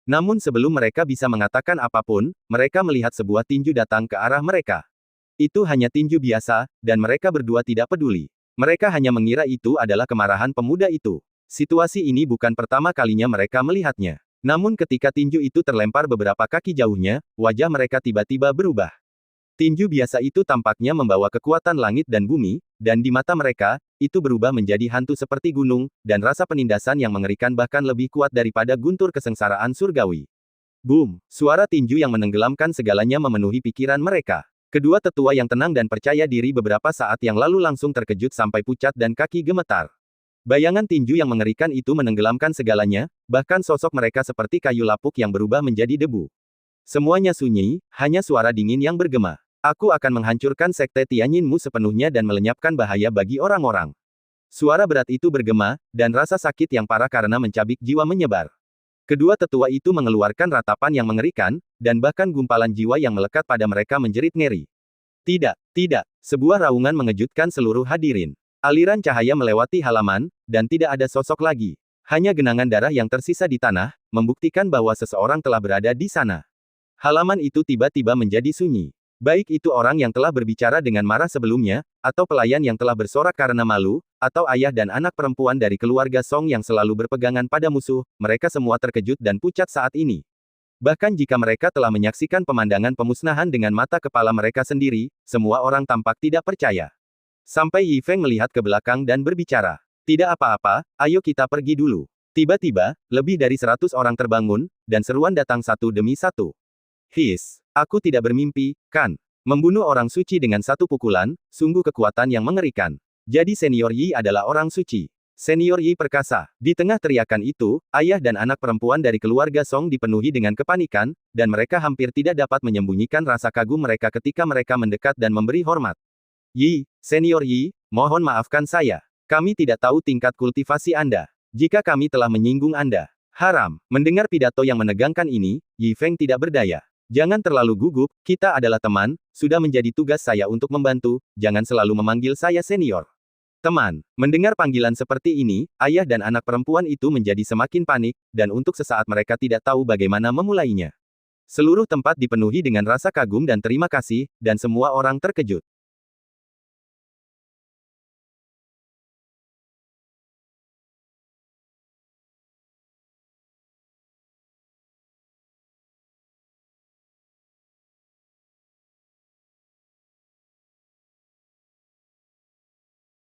S1: Namun sebelum mereka bisa mengatakan apapun, mereka melihat sebuah tinju datang ke arah mereka. Itu hanya tinju biasa, dan mereka berdua tidak peduli. Mereka hanya mengira itu adalah kemarahan pemuda itu. Situasi ini bukan pertama kalinya mereka melihatnya. Namun ketika tinju itu terlempar beberapa kaki jauhnya, wajah mereka tiba-tiba berubah. Tinju biasa itu tampaknya membawa kekuatan langit dan bumi, dan di mata mereka, itu berubah menjadi hantu seperti gunung, dan rasa penindasan yang mengerikan bahkan lebih kuat daripada guntur kesengsaraan surgawi. Boom! Suara tinju yang menenggelamkan segalanya memenuhi pikiran mereka. Kedua tetua yang tenang dan percaya diri beberapa saat yang lalu langsung terkejut sampai pucat dan kaki gemetar. Bayangan tinju yang mengerikan itu menenggelamkan segalanya, bahkan sosok mereka seperti kayu lapuk yang berubah menjadi debu. Semuanya sunyi, hanya suara dingin yang bergema. Aku akan menghancurkan sekte Tianjinmu sepenuhnya dan melenyapkan bahaya bagi orang-orang. Suara berat itu bergema, dan rasa sakit yang parah karena mencabik jiwa menyebar. Kedua tetua itu mengeluarkan ratapan yang mengerikan, dan bahkan gumpalan jiwa yang melekat pada mereka menjerit ngeri. Tidak, tidak, sebuah raungan mengejutkan seluruh hadirin. Aliran cahaya melewati halaman, dan tidak ada sosok lagi. Hanya genangan darah yang tersisa di tanah, membuktikan bahwa seseorang telah berada di sana. Halaman itu tiba-tiba menjadi sunyi. Baik itu orang yang telah berbicara dengan marah sebelumnya, atau pelayan yang telah bersorak karena malu, atau ayah dan anak perempuan dari keluarga Song yang selalu berpegangan pada musuh, mereka semua terkejut dan pucat saat ini. Bahkan jika mereka telah menyaksikan pemandangan pemusnahan dengan mata kepala mereka sendiri, semua orang tampak tidak percaya. Sampai Yi Feng melihat ke belakang dan berbicara. Tidak apa-apa, ayo kita pergi dulu. Tiba-tiba, lebih dari 100 orang terbangun, dan seruan datang satu demi satu. Aku tidak bermimpi, kan? Membunuh orang suci dengan satu pukulan, sungguh kekuatan yang mengerikan. Jadi Senior Yi adalah orang suci. Senior Yi perkasa. Di tengah teriakan itu, ayah dan anak perempuan dari keluarga Song dipenuhi dengan kepanikan, dan mereka hampir tidak dapat menyembunyikan rasa kagum mereka ketika mereka mendekat dan memberi hormat. Yi, Senior Yi, mohon maafkan saya. Kami tidak tahu tingkat kultivasi Anda. Jika kami telah menyinggung Anda. Haram. Mendengar pidato yang menegangkan ini, Yi Feng tidak berdaya. Jangan terlalu gugup, kita adalah teman, sudah menjadi tugas saya untuk membantu, jangan selalu memanggil saya senior. Teman, mendengar panggilan seperti ini, ayah dan anak perempuan itu menjadi semakin panik, dan untuk sesaat mereka tidak tahu bagaimana memulainya. Seluruh tempat dipenuhi dengan rasa kagum dan terima kasih, dan semua orang terkejut.